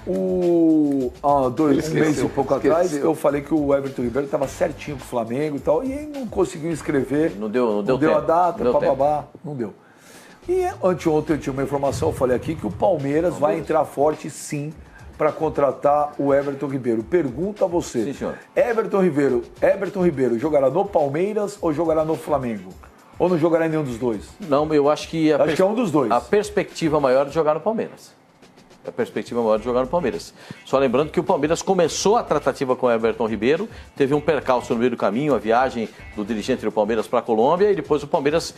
Um mês e pouco atrás, eu falei que o Everton Ribeiro estava certinho com o Flamengo e tal, e ele não conseguiu inscrever. Não deu a data, papabá, não deu. E anteontem eu tinha uma informação, eu falei aqui, que o Palmeiras vai entrar forte sim para contratar o Everton Ribeiro. Pergunta a você. Sim, senhor. Everton Ribeiro jogará no Palmeiras ou jogará no Flamengo? Ou não jogará em nenhum dos dois? Não, eu acho que... Acho que é um dos dois. A perspectiva maior é de jogar no Palmeiras. Só lembrando que o Palmeiras começou a tratativa com o Everton Ribeiro, teve um percalço no meio do caminho, a viagem do dirigente do Palmeiras para a Colômbia, e depois o Palmeiras,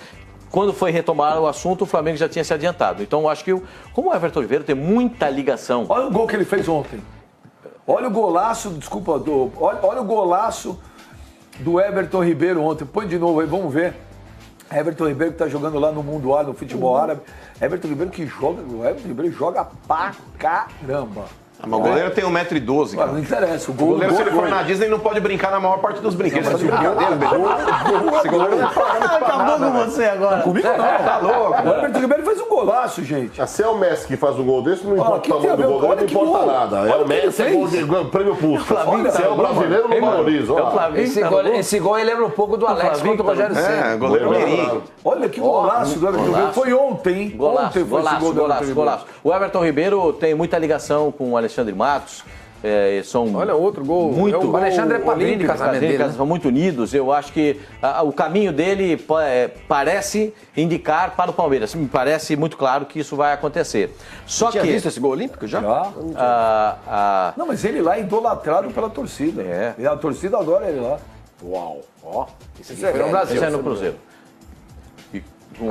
quando foi retomar o assunto, o Flamengo já tinha se adiantado. Então eu acho que, como o Everton Ribeiro tem muita ligação... Olha o gol que ele fez ontem. Olha o golaço, olha o golaço do Everton Ribeiro ontem. Põe de novo aí, vamos ver. Everton Ribeiro que está jogando lá no mundo árabe, no futebol árabe. Everton Ribeiro o Everton Ribeiro joga pra caramba. Mas o goleiro tem 1,12 m, cara. Não interessa. O goleiro, se ele for na Disney, não pode brincar na maior parte dos brinquedos. Esse goleiro acabou com você agora. Comigo não. Tá louco. O Everton Ribeiro fez um golaço, gente. Se é o Messi que faz um gol desse, não importa o tamanho do goleiro, não importa nada. É o Messi, é gol de prêmio Pulso. Se é o brasileiro, não valoriza. Esse gol aí lembra um pouco do Alex contra o Rogério Ceni. É, goleiro Mirim. Olha que golaço do Everton Ribeiro. Foi ontem, hein? Ontem foi esse gol do Everton Ribeiro. O Everton Ribeiro tem muita ligação com o Alexandre Matos. Olha outro gol. O Alexandre é padrinho de casamento dele, né? São muito unidos. Eu acho que o caminho dele parece indicar para o Palmeiras. Me parece muito claro que isso vai acontecer. Só que... visto esse gol olímpico já? Não, mas ele lá é idolatrado pela torcida. E a torcida adora ele lá. Uau. Esse aqui foi no Brasil. Esse é no Cruzeiro.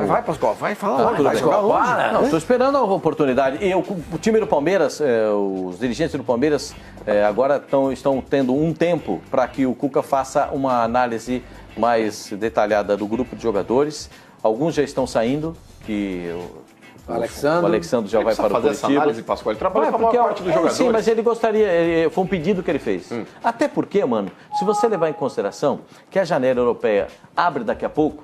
Vai, Pascoal, vai falar. Vai jogar onde? Não, estou esperando a oportunidade. E o time do Palmeiras, os dirigentes do Palmeiras, agora estão tendo um tempo para que o Cuca faça uma análise mais detalhada do grupo de jogadores. Alguns já estão saindo, que o Alexandre já vai para o fazer Curitiba. essa análise, Pascoal. Ele trabalha com a maior parte dos jogadores. Sim, mas ele gostaria, foi um pedido que ele fez. Até porque, mano, se você levar em consideração que a janela europeia abre daqui a pouco,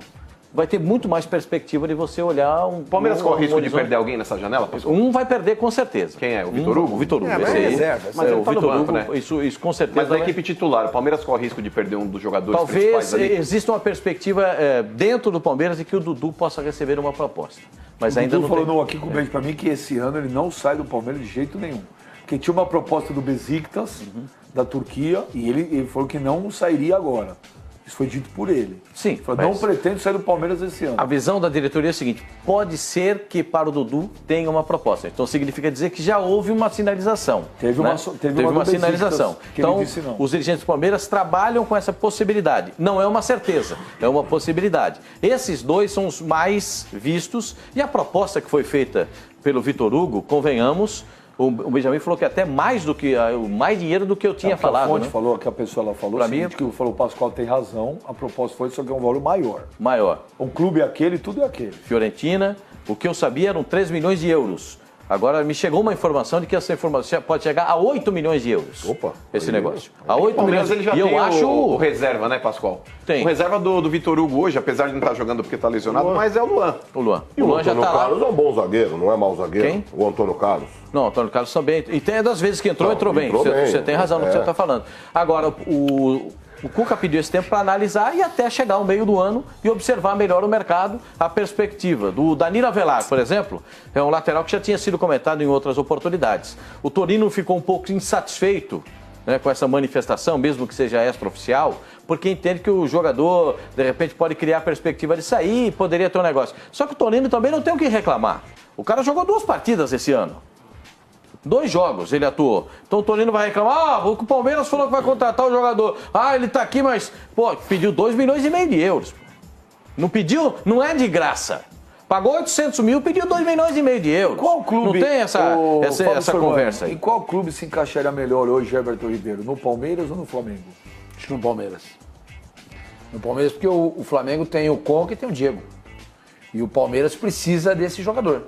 vai ter muito mais perspectiva de você olhar um... Palmeiras corre risco de perder alguém nessa janela, Pascoal? Um vai perder com certeza. Quem é? O Vitor Hugo? O Vitor Hugo. Mas esse aí. reserva. Mas ele o tá no Vitor banco, Hugo, né? Isso com certeza. Mas da equipe titular, o Palmeiras corre risco de perder um dos jogadores Talvez principais ali? exista uma perspectiva dentro do Palmeiras de que o Dudu possa receber uma proposta. Mas ainda Dudu não falou aqui com o beijo pra mim que esse ano ele não sai do Palmeiras de jeito nenhum. Porque tinha uma proposta do Besiktas, da Turquia, e ele falou que não sairia agora. Isso foi dito por ele. Sim. Ele falou, não pretendo sair do Palmeiras esse ano. A visão da diretoria é a seguinte: pode ser que para o Dudu tenha uma proposta. Então significa dizer que já houve uma sinalização. Teve uma sinalização. Então, os dirigentes do Palmeiras trabalham com essa possibilidade. Não é uma certeza, é uma possibilidade. Esses dois são os mais vistos. E a proposta que foi feita pelo Vitor Hugo, convenhamos, o Benjamin falou que até mais dinheiro do que eu tinha falado. A fonte né? falou, que a pessoa lá falou, que o Pascoal tem razão, a proposta foi só que é um valor maior. O clube é aquele, tudo é aquele. Fiorentina, o que eu sabia eram 3 milhões de euros. Agora me chegou uma informação de que essa informação pode chegar a 8 milhões de euros. Opa! Esse negócio. A 8 milhões. Ele já e tem eu acho o reserva, né, Pascoal? Tem. O reserva do Vitor Hugo hoje, apesar de não estar jogando porque está lesionado, mas é o Luan. O Luan. E o Luan já Antônio está lá. Carlos é um bom zagueiro, não é mau zagueiro? Quem? O Antônio Carlos. Não, o Antônio Carlos também. E tem das vezes que entrou bem. Você tem razão no que você está falando. Agora, o Cuca pediu esse tempo para analisar e até chegar ao meio do ano e observar melhor o mercado, a perspectiva. Do Danilo Avelar, por exemplo, é um lateral que já tinha sido comentado em outras oportunidades. O Torino ficou um pouco insatisfeito, né, com essa manifestação, mesmo que seja extraoficial, porque entende que o jogador, de repente, pode criar a perspectiva de sair e poderia ter um negócio. Só que o Torino também não tem o que reclamar. O cara jogou 2 partidas esse ano. 2 jogos ele atuou. Então o Torino vai reclamar, o Palmeiras falou que vai contratar o jogador. Ele tá aqui, mas, pediu 2,5 milhões de euros. Não pediu, não é de graça. Pagou 800 mil, pediu 2,5 milhões de euros. Qual clube? Não tem essa conversa aí. Em qual clube se encaixaria melhor hoje, Everton Ribeiro? No Palmeiras ou no Flamengo? Acho que no Palmeiras. No Palmeiras, porque o Flamengo tem o Conca e tem o Diego. E o Palmeiras precisa desse jogador.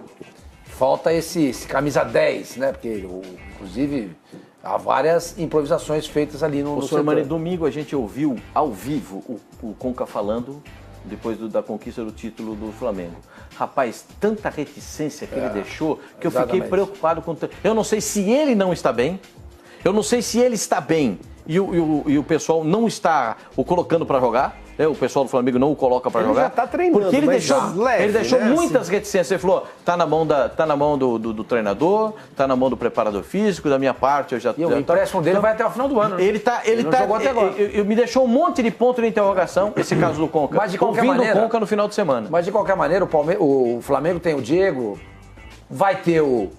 Falta esse camisa 10, né? Porque, inclusive, há várias improvisações feitas ali no setor. Mani, domingo a gente ouviu ao vivo o Conca falando depois da conquista do título do Flamengo. Rapaz, tanta reticência que ele deixou, que eu fiquei preocupado com... Eu não sei se ele não está bem, eu não sei se ele está bem e o pessoal não está o colocando para jogar. O pessoal do Flamengo não o coloca para jogar. Ele já tá treinando, porque ele mas deixou, leve, ele deixou né? muitas reticências. Ele falou, tá na mão do treinador, tá na mão do preparador físico, da minha parte eu já... E o empréstimo dele vai até o final do ano. Né? Ele não jogou até agora. Me deixou um monte de ponto de interrogação, esse caso do Conca. Mas de qualquer maneira, o Conca no final de semana. Mas de qualquer maneira, o Flamengo tem o Diego, vai ter o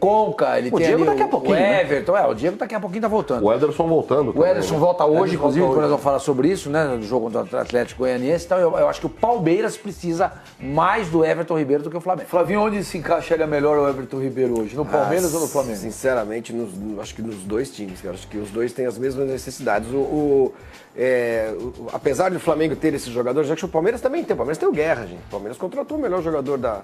Conca, ele tem Diego ali daqui a pouquinho, o Everton. O Diego daqui a pouquinho tá voltando. O Ederson voltando. O Ederson volta hoje, inclusive, volta quando nós vamos falar sobre isso, né? No jogo contra o Atlético Goianiense. Então, eu acho que o Palmeiras precisa mais do Everton Ribeiro do que o Flamengo. Flavinho, onde se encaixaria melhor o Everton Ribeiro hoje? No Palmeiras ou no Flamengo? Sinceramente, acho que nos dois times, cara. Acho que os dois têm as mesmas necessidades. Apesar de o Flamengo ter esses jogadores, já que o Palmeiras também tem. O Palmeiras tem o Guerra, gente. O Palmeiras contratou o melhor jogador da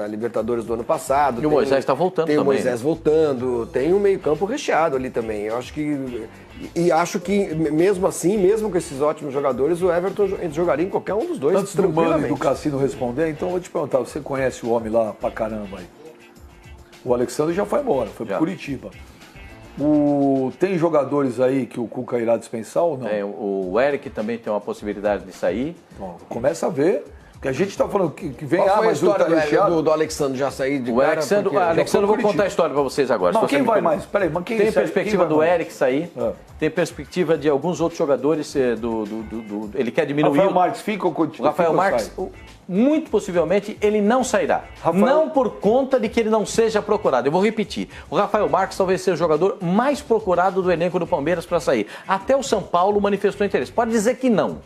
Libertadores do ano passado. E o Moisés está voltando também. Tem o né? Moisés voltando, tem um meio-campo recheado ali também. Eu acho que. E acho que, mesmo assim, mesmo com esses ótimos jogadores, o Everton jogaria em qualquer um dos dois. Antes do Mano e do Cassino responder, então eu vou te perguntar, você conhece o homem lá pra caramba aí? O Alexandre já foi embora, foi pro Curitiba. Tem jogadores aí que o Cuca irá dispensar ou não? Tem, o Eric também tem uma possibilidade de sair. Bom, começa a ver, porque a gente está falando que vem Qual foi a mas o história tá recheado. do Alexandre já sair de O cara? Alexandre, Porque- eu vou contar a história para vocês agora. Não, se você quem me vai permite. mais? Peraí, mas quem Tem sai- perspectiva quem vai do mais? Eric sair, tem perspectiva de alguns outros jogadores, ele quer diminuir... Rafael Marques fica ou continua? O Rafael Marques, muito possivelmente, ele não sairá. Não por conta de que ele não seja procurado. Eu vou repetir. O Rafael Marques talvez seja o jogador mais procurado do elenco do Palmeiras para sair. Até o São Paulo manifestou interesse. Pode dizer que não.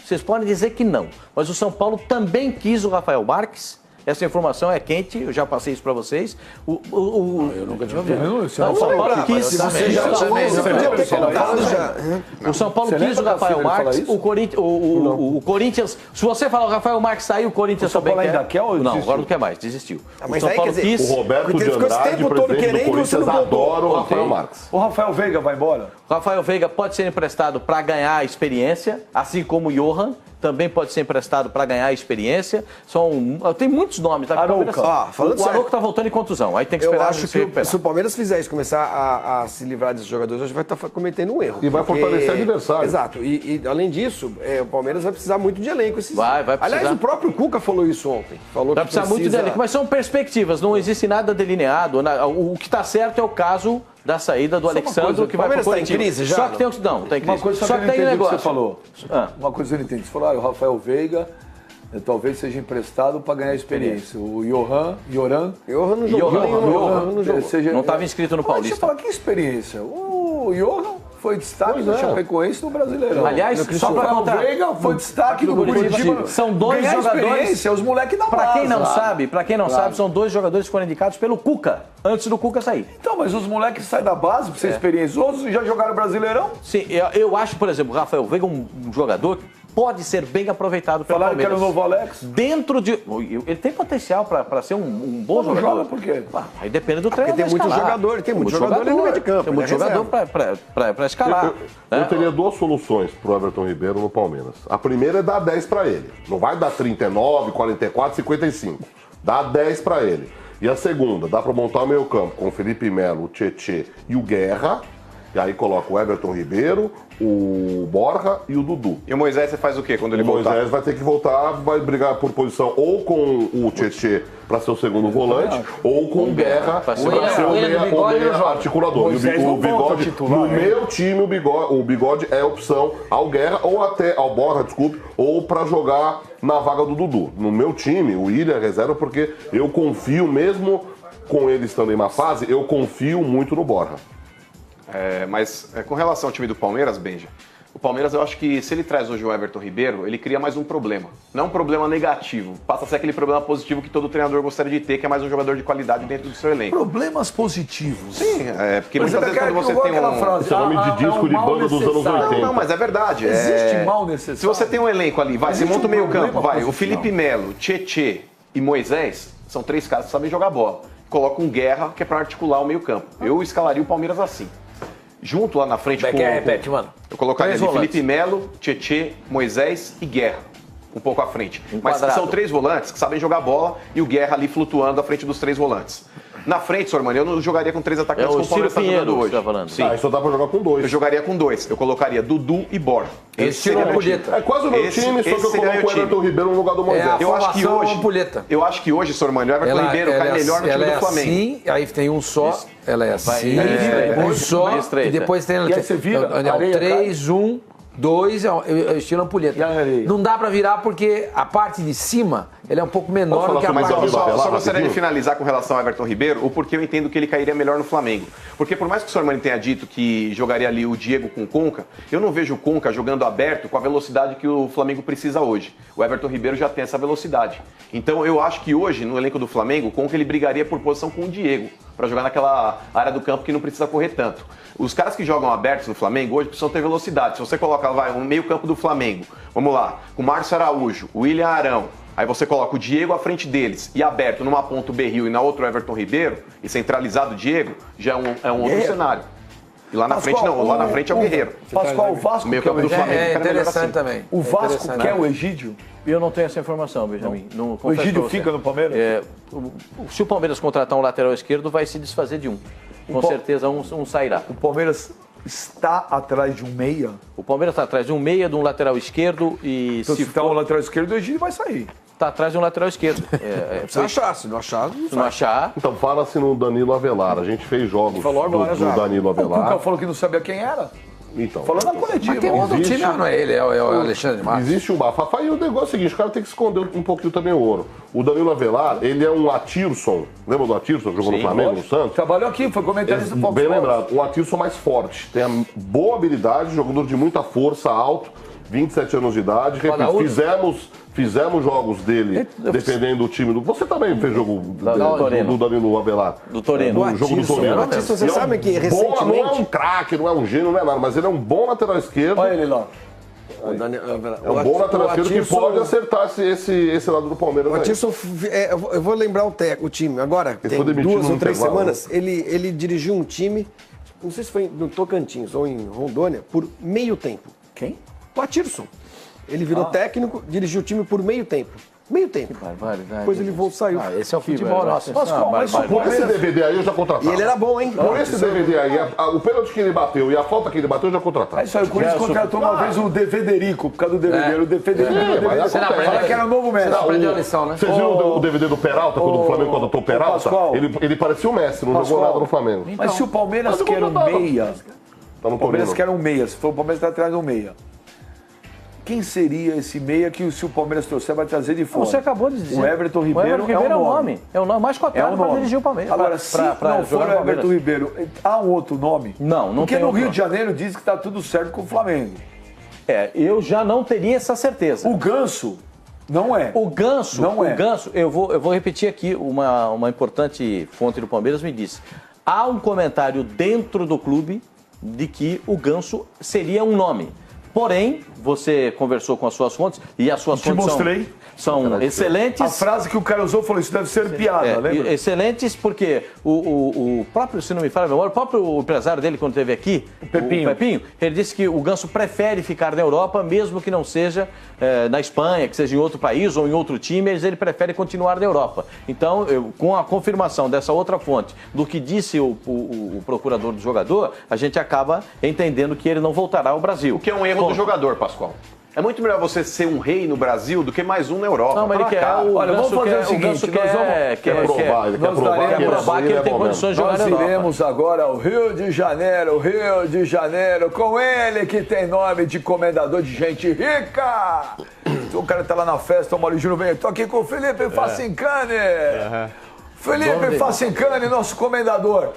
Vocês podem dizer que não. Mas o São Paulo também quis o Rafael Marques. Essa informação é quente, eu já passei isso para vocês. Eu nunca tinha ouvido. O São Paulo quis. O São Paulo quis o Rafael Marques. O Corinthians. Se você falar o Rafael Marques saiu, o Corinthians também quer. ainda quer ou Não, desistiu? agora não quer mais, desistiu. O mas São aí, Paulo quer dizer, quis. O Roberto Porque de ele ficou esse Andrade, tempo todo presidente do querendo e você Corinthians, não botou. adora o Rafael Marques. O Rafael Veiga vai embora? O Rafael Veiga pode ser emprestado para ganhar experiência, assim como o Johan também pode ser emprestado para ganhar experiência. Tem muitos nomes. Tá? Arouca. O Arouca está voltando em contusão. Aí tem que Eu esperar acho ele se que recuperar. se o Palmeiras fizer isso, começar a se livrar desses jogadores, hoje vai estar cometendo um erro. E vai fortalecer o adversário. Exato. E além disso, o Palmeiras vai precisar muito de elenco. Vai precisar. Aliás, o próprio Cuca falou isso ontem. Falou Vai que precisar muito dele, mas são perspectivas, não existe nada delineado. O que está certo é o caso da saída do Alexandre, que vai para o Palmeiras tá em Corinthians. crise já, Só que tem não? não, tá em Uma crise. coisa Só que que eu tem não um entendi o que negócio. você falou. Uma coisa que eu não entendi. Você falou, o Rafael Veiga talvez seja emprestado para ganhar experiência. O Johan não jogou. Não estava inscrito no Deixa eu Paulista. falar, que experiência? O Johan foi destaque do Chapecoense no Brasileirão. Aliás, só para o contar, Veiga foi destaque do Curitiba. São dois Ganhar jogadores. experiência, os moleques da base. Para quem não sabe, são dois jogadores que foram indicados pelo Cuca, antes do Cuca sair. Então, mas os moleques saem da base para ser experiência. Os outros já jogaram Brasileirão? Sim, eu acho, por exemplo, o Rafael Veiga um jogador que pode ser bem aproveitado pelo Falaram que era Palmeiras. o novo Alex? Dentro de... Ele tem potencial para ser um bom Não jogador. joga por quê? Aí depende do treinador. tem muito escalar. jogador, tem muito jogador no meio de campo, Tem muito ele é jogador para escalar. Eu teria duas soluções pro Everton Ribeiro no Palmeiras. A primeira é dar 10 para ele. Não vai dar 39, 44, 55. Dá 10 para ele. E a segunda, dá para montar o meio campo com o Felipe Melo, o Tietê e o Guerra. E aí coloca o Everton Ribeiro, o Borja e o Dudu. E o Moisés, você faz o quê quando ele O voltar? Moisés vai ter que voltar, vai brigar por posição ou com o Tietê para ser o segundo volante, ou com o Guerra para ser o meia articulador. O Bigode, no meu time, o Bigode é opção ao Guerra ou até ao Borja, desculpe, ou para jogar na vaga do Dudu. No meu time, o Willian é reserva porque eu confio, mesmo com ele estando em uma fase, eu confio muito no Borja. Mas com relação ao time do Palmeiras, Benja, o Palmeiras, eu acho que se ele traz hoje o Everton Ribeiro, ele cria mais um problema. Não um problema negativo, passa a ser aquele problema positivo que todo treinador gostaria de ter, que é mais um jogador de qualidade dentro do seu elenco. Problemas positivos. Sim, porque Mas muitas vezes quando você tem um... frase, Esse é nome de disco de banda dos anos 80. Não, mas é verdade. Existe mal necessário. Se você tem um elenco ali, você monta o meio campo, o Felipe Melo, Tietê e Moisés, são três caras que sabem jogar bola. Coloca um Guerra, que é para articular o meio campo. Eu escalaria o Palmeiras assim. junto lá na frente repete, mano. Eu colocaria Três ali volantes. Felipe Melo, Tietê, Moisés e Guerra. Um pouco à frente. Mas quadrado. são 3 volantes que sabem jogar bola e o Guerra ali flutuando à frente dos 3 volantes. Na frente, Sormani, eu não jogaria com 3 atacantes É o como o Palmeiras está Ciro jogando Pinheiro, hoje. você tá falando. Sim. Ah, só dá pra jogar com 2. Eu jogaria com 2. Eu colocaria Dudu e Borja. Esse seria meu time. É quase o meu time, só que eu seria meu coloco o time. Everton Ribeiro no lugar do Moisés. a Eu acho que formação hoje, ampulheta. eu acho que hoje, Sormani, o Everton Ribeiro cai melhor no time do Flamengo. Assim, aí tem um só, ela é assim, um só, vai estreita. e depois tem... E aí você vira, areia 3, 1, 2, é estilo ampulheta. E a areia? Não dá pra virar porque a parte de cima, ela é um pouco menor Posso do que a falar parte sobre de o Danilo baixo. Só gostaria de rapidinho? finalizar com relação ao Everton Ribeiro, o porquê eu entendo que ele cairia melhor no Flamengo. Porque por mais que o Sormani tenha dito que jogaria ali o Diego com o Conca, eu não vejo o Conca jogando aberto com a velocidade que o Flamengo precisa hoje. O Everton Ribeiro já tem essa velocidade. Então eu acho que hoje, no elenco do Flamengo, o Conca ele brigaria por posição com o Diego, para jogar naquela área do campo que não precisa correr tanto. Os caras que jogam abertos no Flamengo hoje precisam ter velocidade. Se você coloca um meio campo do Flamengo, vamos lá, com o Márcio Araújo, o William Arão, aí você coloca o Diego à frente deles e aberto numa ponta o Berril e na outra o Everton Ribeiro, e centralizado o Diego, já é um outro cenário. E lá na frente não, lá na frente é o Guerreiro. Pascoal, o Vasco O meio quer o campo do Egídio. Flamengo É fica melhor interessante assim. também. O Vasco Interessante. quer o Egídio? Eu não tenho essa informação, Benjamin. Não, O confesso Egídio pra você. fica no Palmeiras? Se o Palmeiras contratar um lateral esquerdo, vai se desfazer de um. Com certeza um sairá. O Palmeiras está atrás de um meia? O Palmeiras está atrás de um meia, de um lateral esquerdo e Então, se tá um lateral esquerdo, o Egídio vai sair. está atrás de um lateral esquerdo. Se achar, se não achar, não Se não achar, Então, fala-se no Danilo Avelar. A gente fez jogos Falou agora do já. Danilo O Cuca Avelar. falou que não sabia quem era. Então, Falou na coletiva. Tem outro Existe- time, não é ele, é o Alexandre Matos. existe um bafafá e o negócio é o seguinte, o cara tem que esconder um pouquinho também o ouro. O Danilo Avelar, ele é um Atirson. Lembra do Atirson que jogou no Sim, Flamengo, no Lógico. Santos? Trabalhou aqui, foi comentarista do Fox Bem Sports. lembrado, um Atirson mais forte. Tem a boa habilidade, jogador de muita força, alto, 27 anos de idade. Repito, Padaúdo. fizemos jogos dele defendendo o time do... Você também fez jogo do Danilo Avelar. Do Torino. Do jogo do Torino. Atirson, você E é um sabe que Não é recentemente... um craque, não é um gênio, não é nada, mas ele é um bom lateral esquerdo. Olha ele lá. É um bom lateral esquerdo que pode acertar esse lado do Palmeiras O aí. Atirson, eu vou lembrar o time. Agora, tem foi demitido 2 ou no 3 intervalo. semanas, ele dirigiu um time, não sei se foi no Tocantins ou em Rondônia, por meio tempo. Quem? O Atirson. Ele virou técnico, dirigiu o time por meio tempo. Meio tempo. Depois ele saiu. Esse é o futebol nosso. Por esse DVD aí eu já contratava. E ele era bom, hein? Por esse DVD aí, o pênalti que ele bateu e a falta que ele bateu, eu já contratava. É isso aí, o Corinthians contratou uma vez o Defederico, por causa do DVD. O Defederico. mas acontece. Fala que era o novo Messi. aprendeu a lição, né? Vocês viram o DVD do Peralta, quando o Flamengo contratou o Peralta? Pascoal. Ele parecia o Messi, não jogou Pascoal. nada no Flamengo. Mas se o Palmeiras Mas eu quer um contratava. meia, Tá no o Palmeiras Torino. quer um meia, se for o Palmeiras está atrás de um meia. Quem seria esse meia que se o Palmeiras trouxer vai trazer de fora? você acabou de dizer. O Everton Ribeiro, é um nome. É o nome mais É cotado um para nome. dirigir o Palmeiras. Agora, se não for o jogar no Palmeiras. Everton Ribeiro, há um outro nome? Não Porque tem no outro Rio nome. de Janeiro diz que está tudo certo com o Flamengo. Eu já não teria essa certeza. O Ganso não é. O Ganso, Não é. o Ganso, eu vou repetir aqui, uma importante fonte do Palmeiras me disse. Há um comentário dentro do clube de que o Ganso seria um nome. Porém, você conversou com as suas fontes e as suas Te fontes mostrei. são excelentes. A frase que o cara usou falou, isso deve ser piada, lembra? Excelentes, porque o próprio, se não me falha a memória, o próprio empresário dele, quando esteve aqui, o Pepinho, ele disse que o Ganso prefere ficar na Europa, mesmo que não seja na Espanha, que seja em outro país ou em outro time, ele prefere continuar na Europa. Então, com a confirmação dessa outra fonte, do que disse o procurador do jogador, a gente acaba entendendo que ele não voltará ao Brasil. O que é um erro do jogador, Pascoal. É muito melhor você ser um rei no Brasil do que mais um na Europa. Não, mas ele quer. Olha, vamos fazer o seguinte, Ganso nós vamos- Quer provar, ele quer nós provar daremos- que provar que ele tem condições de jogar Nós na Europa. iremos agora ao Rio de Janeiro, com ele que tem nome de comendador de gente rica. O cara tá lá na festa, o Mário Júnior vem, tô aqui com o Felipe Facincani. Felipe Facincani, nosso comendador.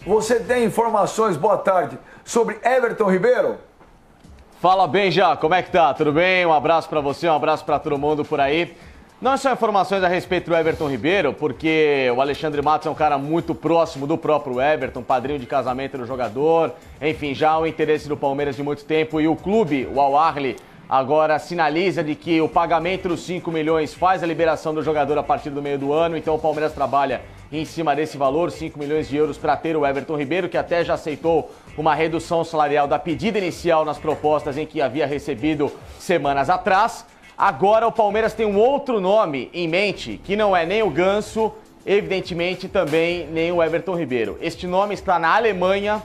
Você tem informações, boa tarde, sobre Everton Ribeiro? Fala bem, já. Como é que tá? Tudo bem? Um abraço pra você, um abraço pra todo mundo por aí. Não só informações a respeito do Everton Ribeiro, porque o Alexandre Matos é um cara muito próximo do próprio Everton, padrinho de casamento do jogador. Enfim, já há o interesse do Palmeiras de muito tempo e o clube, o Al Ahly, agora sinaliza de que o pagamento dos 5 milhões faz a liberação do jogador a partir do meio do ano. Então o Palmeiras trabalha em cima desse valor, 5 milhões de euros, para ter o Everton Ribeiro, que até já aceitou uma redução salarial da pedida inicial nas propostas em que havia recebido semanas atrás. Agora o Palmeiras tem um outro nome em mente, que não é nem o Ganso, evidentemente também nem o Everton Ribeiro. Este nome está na Alemanha,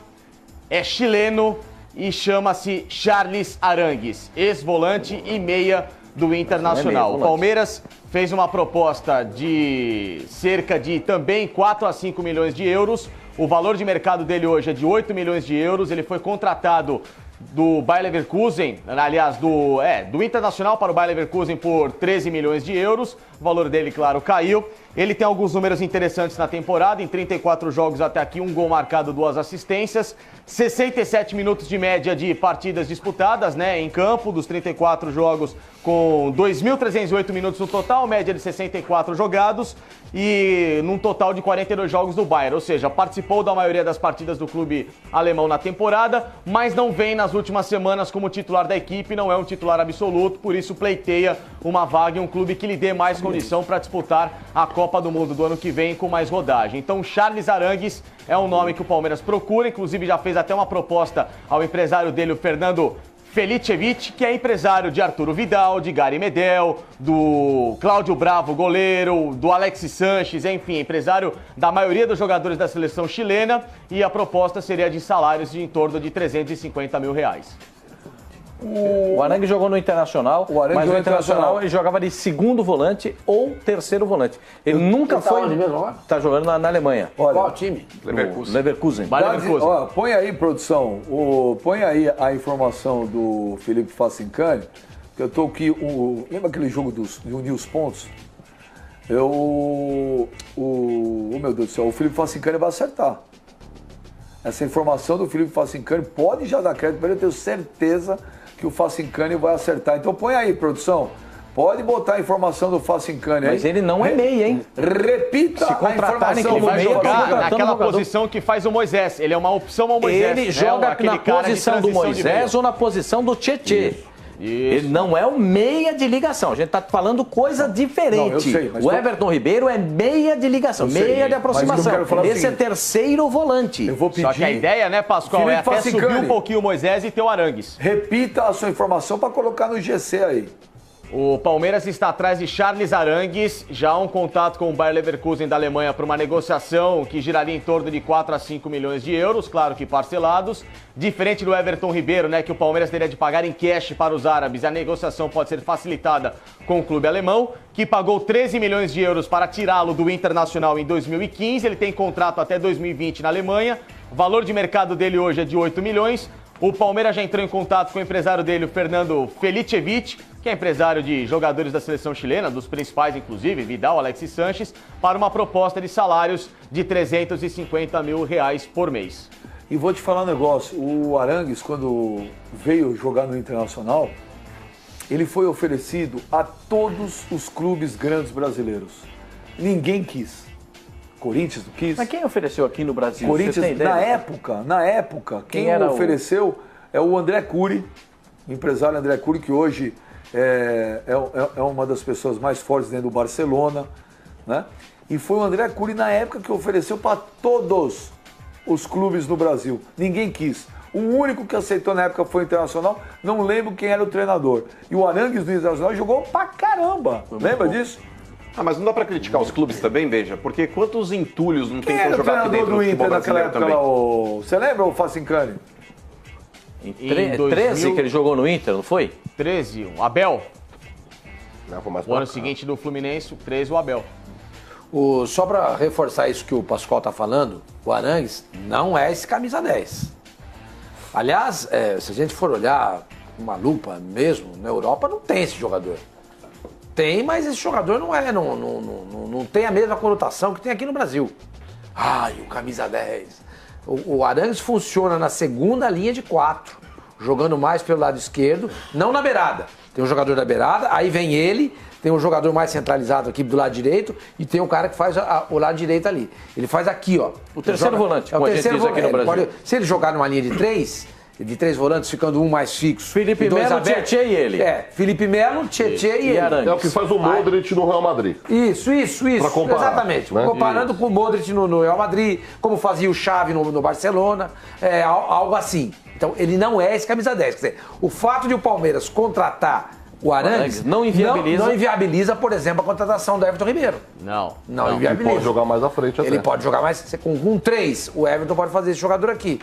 é chileno e chama-se Charles Arangues, ex-volante e meia do Internacional. O Palmeiras fez uma proposta de cerca de também 4 a 5 milhões de euros. O valor de mercado dele hoje é de 8 milhões de euros. Ele foi contratado do Bayer Leverkusen, aliás, do Internacional para o Bayer Leverkusen por 13 milhões de euros. O valor dele, claro, caiu. Ele tem alguns números interessantes na temporada. Em 34 jogos até aqui, 1 gol marcado, 2 assistências. 67 minutos de média de partidas disputadas, né, em campo, dos 34 jogos, com 2.308 minutos no total, média de 64 jogados e num total de 42 jogos do Bayern. Ou seja, participou da maioria das partidas do clube alemão na temporada, mas não vem nas últimas semanas como titular da equipe, não é um titular absoluto, por isso pleiteia uma vaga em um clube que lhe dê mais condição para disputar a Copa do Mundo do ano que vem com mais rodagem. Então, Charles Arangues é um nome que o Palmeiras procura, inclusive já fez até uma proposta ao empresário dele, o Fernando Felicevic, que é empresário de Arturo Vidal, de Gary Medel, do Cláudio Bravo, goleiro, do Alexis Sanches, enfim, empresário da maioria dos jogadores da seleção chilena, e a proposta seria de salários de em torno de 350 mil reais. O Arangues jogou no Internacional, mas no Internacional ele jogava de segundo volante ou terceiro volante. Ele nunca foi... Está jogando na Alemanha. Olha, qual time? Leverkusen. Ó, põe aí, produção, põe aí a informação do Felipe Facincani, que eu tô aqui, lembra aquele jogo de unir os pontos? Meu Deus do céu, o Felipe Facincani vai acertar. Essa informação do Felipe Facincani pode já dar crédito para ele, eu tenho certeza que o Facincani vai acertar. Então põe aí, produção. Pode botar a informação do Facincani aí. Mas ele não é meia, hein? Repita se a informação. Ele vai jogar naquela posição que faz o Moisés. Ele é uma opção ao Moisés. Ele joga na posição do Moisés ou na posição do Tietê. Ele não é o meia de ligação. A gente está falando coisa diferente. Não, eu sei, o Everton Ribeiro é meia de ligação, meia de aproximação. Esse é terceiro volante. Eu vou pedir... Só que a ideia, né, Pascoal, Felipe, é até subir um pouquinho o Moisés e ter o Arangues. Repita a sua informação para colocar no GC aí. O Palmeiras está atrás de Charles Arangues, já há um contato com o Bayer Leverkusen da Alemanha para uma negociação que giraria em torno de 4 a 5 milhões de euros, claro que parcelados. Diferente do Everton Ribeiro, né, que o Palmeiras teria de pagar em cash para os árabes, a negociação pode ser facilitada com o clube alemão, que pagou 13 milhões de euros para tirá-lo do Internacional em 2015. Ele tem contrato até 2020 na Alemanha. O valor de mercado dele hoje é de 8 milhões. O Palmeiras já entrou em contato com o empresário dele, o Fernando Felicevic, que é empresário de jogadores da seleção chilena, dos principais inclusive, Vidal, Alexis Sanches, para uma proposta de salários de 350 mil reais por mês. E vou te falar um negócio, o Arangues, quando veio jogar no Internacional, ele foi oferecido a todos os clubes grandes brasileiros. Ninguém quis. Corinthians não quis. Mas quem ofereceu aqui no Brasil? Corinthians, na época, quem ofereceu é o André Curi, o empresário André Curi, que hoje é uma das pessoas mais fortes dentro do Barcelona, né? E foi o André Curi, na época, que ofereceu para todos os clubes no Brasil. Ninguém quis. O único que aceitou na época foi o Internacional, não lembro quem era o treinador. E o Arangues do Internacional jogou pra caramba. Lembra disso? Mas não dá pra criticar os clubes também, Beija? Porque quantos entulhos não tentam jogar aqui dentro do Inter naquela época lá? Você lembra o Facincani? Em 13 que ele jogou no Inter, não foi? 13, o Abel. Não, o ano seguinte do Fluminense, 13 o Abel. Só para reforçar isso que o Pascoal está falando, o Arangues não é esse camisa 10. Aliás, se a gente for olhar uma lupa mesmo, na Europa não tem esse jogador. Tem, mas esse jogador não tem a mesma conotação que tem aqui no Brasil. Ai, o camisa 10. O Arangues funciona na segunda linha de 4, jogando mais pelo lado esquerdo, não na beirada. Tem um jogador da beirada, aí vem ele, tem um jogador mais centralizado aqui do lado direito e tem um cara que faz o lado direito ali. Ele faz aqui, ó. O terceiro volante, como a gente diz aqui no Brasil. Se ele jogar numa linha de 3, de 3 volantes, ficando um mais fixo. Felipe Melo, Tietê e ele. Felipe Melo, Tietê e ele. Arangues. É o que faz o Modric no Real Madrid. Isso. Pra comparar, Exatamente. né? Comparando com o Modric no Real Madrid, como fazia o Xavi no Barcelona, algo assim. Então, ele não é esse camisa 10. Quer dizer, o fato de o Palmeiras contratar o Arangues não inviabiliza, por exemplo, a contratação do Everton Ribeiro. Não. Não Ele inviabiliza. pode jogar mais à frente até. Ele pode jogar mais. Com 3, o Everton pode fazer esse jogador aqui.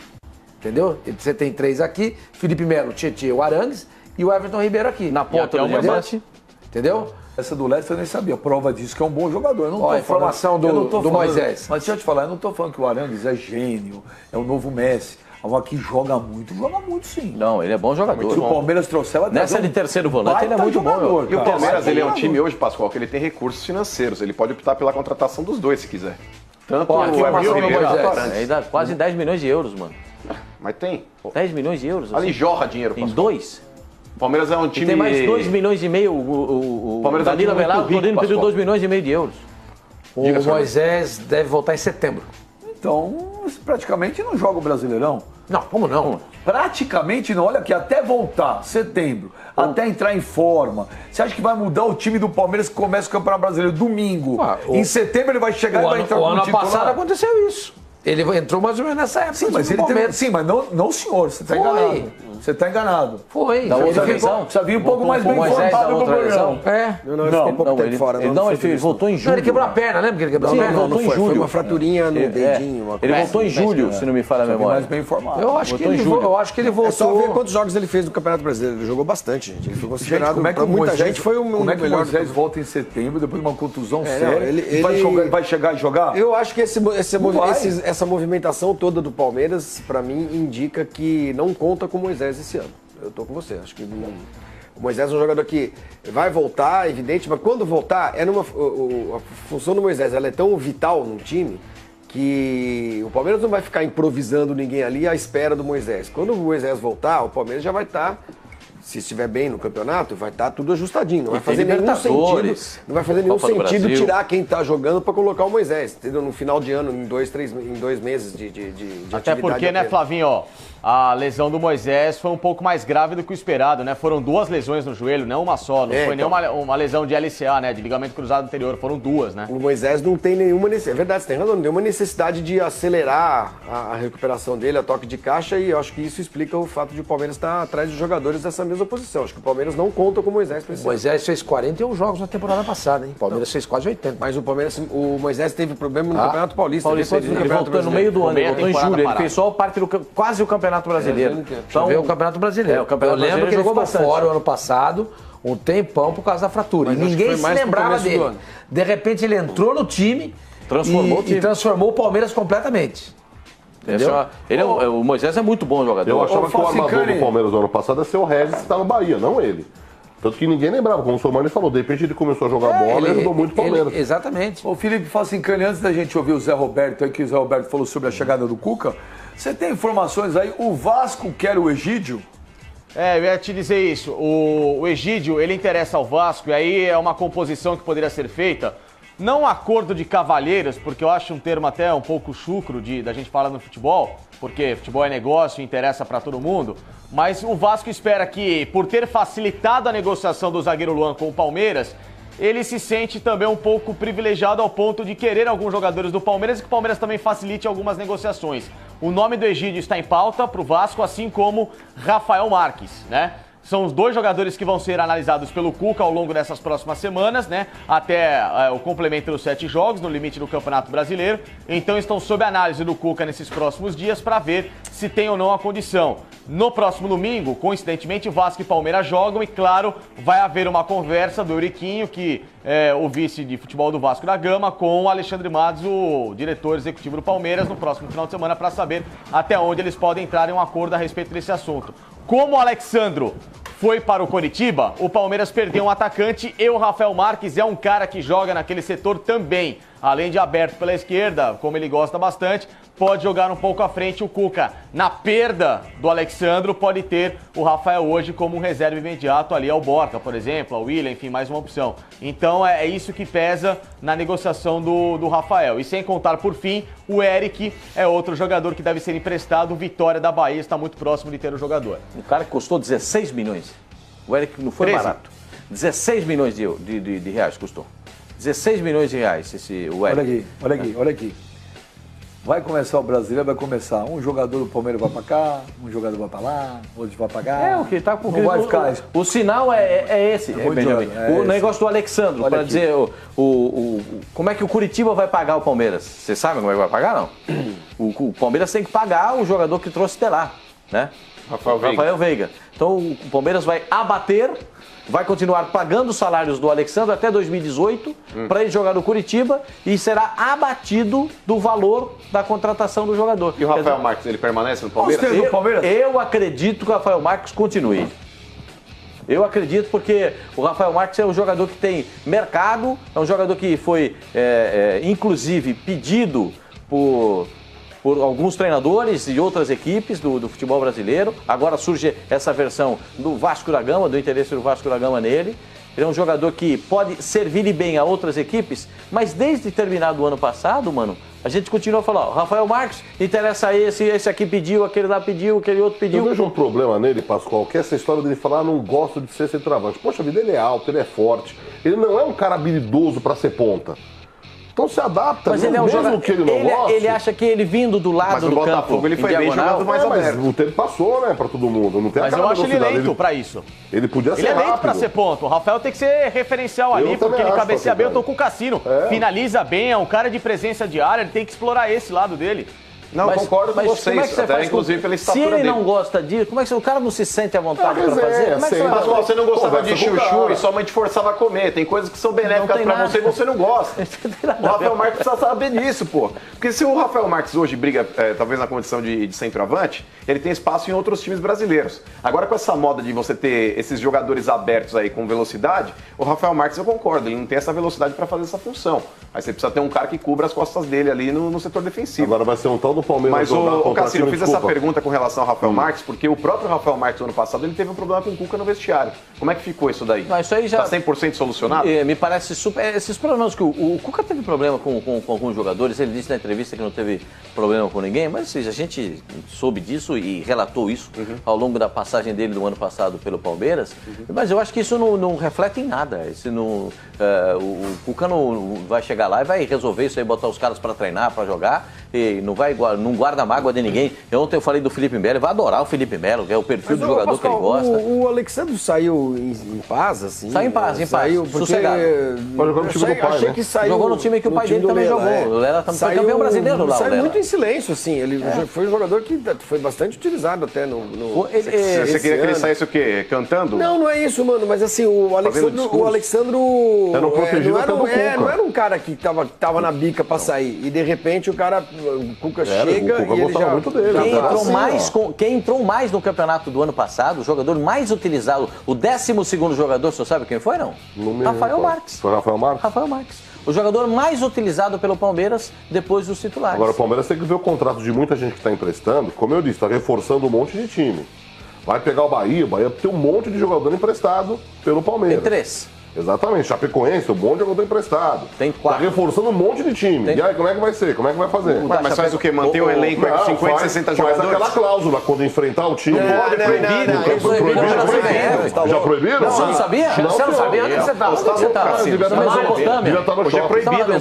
Entendeu? Você tem 3 aqui, Felipe Melo, Tietê, o Arangues e o Everton Ribeiro aqui. Na ponta do diamante. Entendeu? Essa do Leicester eu nem sabia. Prova disso que é um bom jogador. Eu não tô A informação do Moisés. Mas deixa eu te falar, eu não tô falando que o Arangues é gênio, é o novo Messi. Alguém que joga muito sim. Não, ele é bom jogador. Se o Palmeiras trouxer, vai Nessa de terceiro volante, ele é muito bom. E o Palmeiras, ele é um time hoje, Pascoal, que ele tem recursos financeiros. Ele pode optar pela contratação dos dois, se quiser. Tanto o Everton Ribeiro quanto o Arangues. Aí dá quase 10 milhões de euros, mano. Mas tem. 10 milhões de euros? Ali assim, jorra dinheiro, em Pascoal. 2? O Palmeiras é um E time... tem mais 2 milhões e meio. O Palmeiras é um Danilo time Avelar, muito rico, pediu Pascoal. 2 milhões e meio de euros. O Moisés deve voltar em setembro. Então, praticamente não joga o Brasileirão. Não, como não? Praticamente não. Olha aqui, até voltar, setembro, até entrar em forma. Você acha que vai mudar o time do Palmeiras que começa o Campeonato Brasileiro domingo? Em setembro ele vai chegar e vai entrar O como ano titular. passado aconteceu isso. Ele entrou mais ou menos nessa época. Sim, mas ele teve, sim, mas não o senhor, você está Foi. enganado. Você está enganado. Foi. Da outra Ele eleição? precisa vir um pouco mais bem Moisés da informado do outra programa. eleição? É. Não, ele ficou pouco tempo fora. Ele voltou em julho. Não, ele quebrou a perna, lembra que ele quebrou a perna? voltou em foi. Foi julho. uma fraturinha no dedinho. Uma Ele coisa. voltou em julho, se não me falha a Mais memória. bem informado. Eu acho que ele É só ver voltou. quantos jogos ele fez no Campeonato Brasileiro. Ele jogou bastante, gente. Ele foi Gente, considerado, como é que pra o muita Moisés, gente, foi o como é que o melhor. Moisés volta em setembro, depois de uma contusão não, séria, ele- vai chegar e jogar? Eu acho que vai. essa movimentação toda do Palmeiras, pra mim, indica que não conta com o Moisés esse ano. Eu tô com você. Acho que o Moisés é um jogador que vai voltar, evidente, mas quando voltar, a função do Moisés ela é tão vital num time que o Palmeiras não vai ficar improvisando ninguém ali à espera do Moisés. Quando o Moisés voltar, o Palmeiras já vai estar, se estiver bem no campeonato, vai estar tudo ajustadinho. Não vai fazer nenhum Libertadores, sentido. Não vai fazer nenhum Copa do sentido Brasil. tirar quem tá jogando para colocar o Moisés, entendeu? No final de ano, em 2 meses de Até atividade porque, né, apenas. Flavinho, ó, a lesão do Moisés foi um pouco mais grave do que o esperado, né? Foram 2 lesões no joelho, não uma só. Não foi então. nem uma lesão de LCA, né? De ligamento cruzado anterior, foram 2, né? O Moisés não tem nenhuma necessidade, é verdade, você tem razão, não tem nenhuma necessidade de acelerar a recuperação dele, a toque de caixa, e eu acho que isso explica o fato de o Palmeiras estar atrás de jogadores dessa mesma posição. Acho que o Palmeiras não conta com o Moisés pra esse O ano. Moisés fez 41 jogos na temporada passada, hein? O Palmeiras fez quase 80. Mas o Moisés teve problema no Campeonato Paulista. Paulista, depois do ele Campeonato voltou no meio do ano, ele Meia voltou em temporada julho. Ele parado. fez só parte quase o Campeonato Brasileiro. Deixa eu ver o Campeonato Brasileiro. É, o Campeonato eu lembro Brasileiro que ele jogou ficou bastante. fora o ano passado, um tempão por causa da fratura. Mas E acho que ninguém foi se mais pro lembrava começo do dele. ano. De repente ele entrou no time Transformou o time. e transformou o Palmeiras completamente. Entendeu? O Moisés é muito bom jogador. Eu achava Ô, que o armador Falcicani. do Palmeiras no ano passado ia ser o Regis, que está no Bahia, não ele. Tanto que ninguém lembrava, como o Somani falou, de repente ele começou a jogar bola e ajudou muito o Palmeiras. Exatamente. Ô Felipe Falcincani, antes da gente ouvir o Zé Roberto aí, que o Zé Roberto falou sobre a chegada do Cuca, você tem informações aí, o Vasco quer o Egídio? É, eu ia te dizer isso. O Egídio, ele interessa ao Vasco, e aí é uma composição que poderia ser feita. Não um acordo de cavalheiros, porque eu acho um termo até um pouco chucro da gente falar no futebol, porque futebol é negócio e interessa pra todo mundo. Mas o Vasco espera que, por ter facilitado a negociação do zagueiro Luan com o Palmeiras, ele se sente também um pouco privilegiado ao ponto de querer alguns jogadores do Palmeiras e que o Palmeiras também facilite algumas negociações. O nome do Egídio está em pauta para o Vasco, assim como Rafael Marques, né? São os 2 jogadores que vão ser analisados pelo Cuca ao longo dessas próximas semanas, né? Até o complemento dos 7 jogos, no limite do Campeonato Brasileiro. Então estão sob análise do Cuca nesses próximos dias para ver se tem ou não a condição. No próximo domingo, coincidentemente, Vasco e Palmeiras jogam e, claro, vai haver uma conversa do Euriquinho, que é o vice de futebol do Vasco da Gama, com o Alexandre Matos, o diretor executivo do Palmeiras, no próximo final de semana, para saber até onde eles podem entrar em um acordo a respeito desse assunto. Como o Alexandro foi para o Coritiba, o Palmeiras perdeu um atacante e o Rafael Marques é um cara que joga naquele setor também. Além de aberto pela esquerda, como ele gosta bastante, pode jogar um pouco à frente o Cuca. Na perda do Alexandro, pode ter o Rafael hoje como um reserva imediato ali ao Borja, por exemplo, ao William, enfim, mais uma opção. Então é isso que pesa na negociação do Rafael. E sem contar, por fim, o Eric é outro jogador que deve ser emprestado. O Vitória da Bahia está muito próximo de ter o jogador. O cara que custou 16 milhões. O Eric não foi 13. barato. 16 milhões de reais custou. 16 milhões de reais o Eric. Olha aqui. Vai começar o brasileiro, vai começar. Um jogador do Palmeiras vai pra cá, um jogador vai pra lá, outro vai pra cá. O que tá com não vai ficar. O sinal é esse, Benjamin. O negócio do Alexandre, para dizer como é que o Curitiba vai pagar o Palmeiras. Vocês sabem como é que vai pagar, não? O Palmeiras tem que pagar o jogador que trouxe de lá, né? Rafael Veiga. Então o Palmeiras vai abater, vai continuar pagando os salários do Alexandre até 2018 para ele jogar no Curitiba e será abatido do valor da contratação do jogador. E o Rafael Marques, ele permanece no Palmeiras? Eu acredito que o Rafael Marques continue. Eu acredito porque o Rafael Marques é um jogador que tem mercado, é um jogador que foi, inclusive, pedido por alguns treinadores e outras equipes do futebol brasileiro. Agora surge essa versão do Vasco da Gama, do interesse do Vasco da Gama nele. Ele é um jogador que pode servir bem a outras equipes, mas desde terminado o ano passado, mano, a gente continua falando, Rafael Marques, interessa esse aqui pediu, aquele lá pediu, aquele outro pediu. Eu vejo um problema nele, Pascoal, que é essa história dele falar, não gosto de ser centroavante. Poxa vida, ele é alto, ele é forte, ele não é um cara habilidoso para ser ponta. Então se adapta, mas ele é um mesmo jogador, que ele não goste. Ele acha que ele vindo do lado do campo, ele foi bem jogado mais aberto. Mas o tempo passou, né, pra todo mundo. Não tem mas eu acho ele lento pra isso. Ele podia ser rápido. Ele é lento pra rápido. ser ponto. O Rafael tem que ser referencial ali, porque ele cabeceia bem. Eu tô com o Cassino. Finaliza bem, é um cara de presença de área, ele tem que explorar esse lado dele. Não, concordo com vocês, até inclusive pela estatura dele. Se ele não gosta disso, como é que o cara não se sente à vontade para fazer? Como é que mas você não gostava de chuchu e sua mãe te forçava a comer. Tem coisas que são benéficas pra você e você não gosta. O Rafael Marques precisa saber disso, pô. Porque se o Rafael Marques hoje briga, talvez na condição de centroavante, ele tem espaço em outros times brasileiros. Agora com essa moda de você ter esses jogadores abertos aí com velocidade, o Rafael Marques, eu concordo, ele não tem essa velocidade pra fazer essa função. Aí você precisa ter um cara que cubra as costas dele ali no setor defensivo. Agora vai ser um tal do Palmeiras. Mas o Cassino, eu fiz essa pergunta com relação ao Rafael Marques, porque o próprio Rafael Marques, no ano passado, ele teve um problema com o Cuca no vestiário. Como é que ficou isso daí? Não, isso aí já está 100% solucionado? Me parece super... Esses problemas que o Cuca teve problema com alguns jogadores, ele disse na entrevista que não teve problema com ninguém, mas a gente soube disso e relatou isso ao longo da passagem dele do ano passado pelo Palmeiras, mas eu acho que isso não reflete em nada. O Cuca não vai chegar lá e vai resolver isso aí, botar os caras para treinar, para jogar, e não guarda mágoa de ninguém. Ontem eu falei do Felipe Melo, ele vai adorar o Felipe Melo, que é o perfil do jogador, Pascoal, que ele gosta. O Alexandre saiu em paz, assim? Saiu em paz, sossegado. Mas jogou no time do pai, né? Que saiu, jogou no time que o pai dele também jogou. O Lela também foi campeão brasileiro lá. Saiu muito em silêncio, assim. Ele foi um jogador que foi bastante utilizado até no Você queria que ele saísse o quê? Cantando? Não é isso, mano. Mas assim, o Alexandre não era um cara que tava na bica pra sair. E de repente o Cuca chega e ele já... muito dele. Quem entrou mais no campeonato do ano passado, o jogador mais utilizado, o 12º jogador, você sabe quem foi, não? Rafael Marques. Foi Rafael Marques? Rafael Marques. O jogador mais utilizado pelo Palmeiras depois dos titulares. Agora o Palmeiras tem que ver o contrato de muita gente que está emprestando. Como eu disse, está reforçando um monte de time. Vai pegar o Bahia tem um monte de jogador emprestado pelo Palmeiras. Tem 3. Exatamente, Chapecoense, um monte de jogador emprestado. Tem 4. Tá reforçando um monte de time. E aí, como é que vai ser? Como é que vai fazer? Mas faz o quê? Manter o elenco com 50, 60 jogadores? Faz aquela cláusula, quando enfrentar o time. Já proibiram? Você não sabia? Você não sabia? Onde você estava? Onde você estava? Devia estar no Hoje é proibido. Proibiram,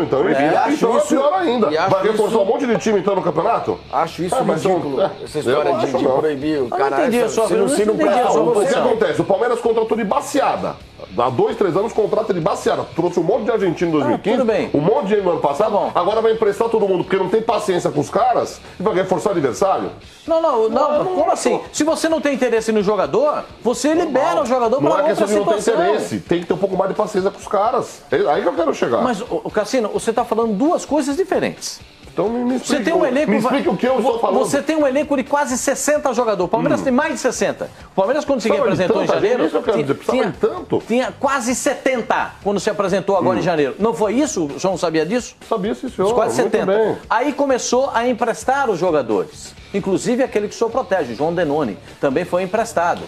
então. Então é pior ainda. Vai reforçar um monte de time, então, no campeonato? Acho isso ridículo. Essa história de proibir o cara. Não entendi a sua O que acontece? O Palmeiras contratou de baseada. Há 2, 3 anos contrata de baseada. Trouxe um monte de argentino em 2015. Tudo bem. Um monte de gente no ano passado. Tá, agora vai emprestar todo mundo, porque não tem paciência com os caras e vai reforçar adversário. Não, como assim? Se você não tem interesse no jogador, você libera o jogador para outra situação. Não é questão de não ter interesse. Tem que ter um pouco mais de paciência com os caras. É aí que eu quero chegar. Mas, Cassino, você está falando duas coisas diferentes. Então me Você tem um elenco. Me explica o que eu estou falando. Você tem um elenco de quase 60 jogadores. O Palmeiras tem mais de 60. O Palmeiras, quando se apresentou em janeiro. Isso eu quero dizer, precisava de tanto. Tinha quase 70 quando se apresentou agora em janeiro. Não foi isso? O João sabia disso? Sabia, sim, senhor. Quase muito 70. bem. Aí começou a emprestar os jogadores. Inclusive aquele que o senhor protege, o João Denoni. Também foi emprestado.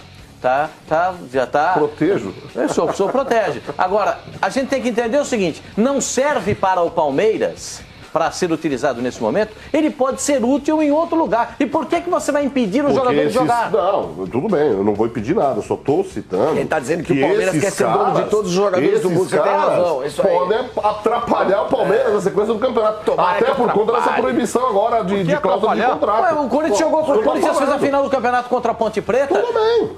Já tá. Protejo. O senhor protege. Agora, a gente tem que entender o seguinte: não serve para o Palmeiras para ser utilizado nesse momento, ele pode ser útil em outro lugar. E por que você vai impedir o jogador de jogar? Não, tudo bem, eu não vou impedir nada, eu só estou citando. Ele está dizendo que o Palmeiras quer ser dono de todos os jogadores do mundo, você tem razão. Isso podem atrapalhar o Palmeiras na sequência do campeonato. Até por conta dessa proibição agora de cláusula de contrato. O Corinthians jogou, o Corinthians fez a final do campeonato contra a Ponte Preta.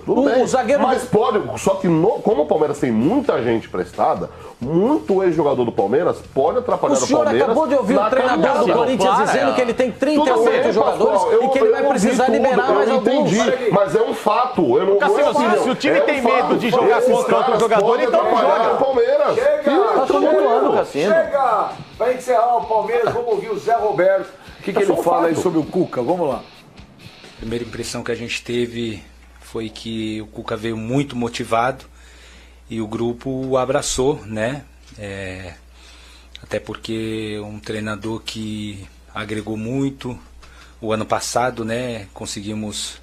Tudo bem. O zagueiro. Mas pode, só que como o Palmeiras tem muita gente prestada, muito ex-jogador do Palmeiras pode atrapalhar o Palmeiras. O senhor acabou de ouvir o treinador do Corinthians dizendo que ele tem 38 jogadores e que ele vai precisar liberar mais alguns. Entendi, mas é um fato. Cassino, se o time tem medo de jogar contra outro jogador, então não joga. O Palmeiras. Chega! Tá tumultuando, Cassino. Chega! Para encerrar o Palmeiras, vamos ouvir o Zé Roberto. O que ele fala aí sobre o Cuca? Vamos lá. A primeira impressão que a gente teve foi que o Cuca veio muito motivado e o grupo o abraçou, né? Até porque um treinador que agregou muito. O ano passado, né, conseguimos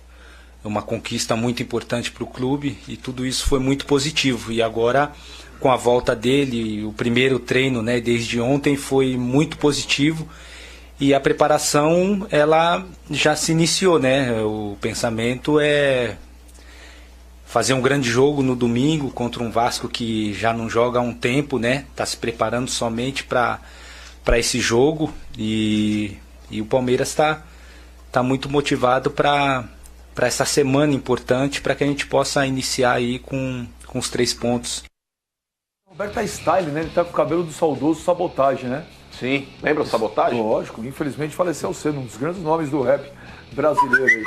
uma conquista muito importante para o clube e tudo isso foi muito positivo. E agora, com a volta dele, o primeiro treino, né, desde ontem foi muito positivo e a preparação ela já se iniciou, né? O pensamento é fazer um grande jogo no domingo contra um Vasco que já não joga há um tempo, né? Tá se preparando somente para esse jogo e o Palmeiras está muito motivado para essa semana importante, para que a gente possa iniciar aí com os 3 pontos. O Roberto tá style, né? Ele tá com o cabelo do saudoso Sabotagem, né? Sim, lembra o Sabotagem? Lógico, infelizmente faleceu cedo, um dos grandes nomes do rap brasileiro aí.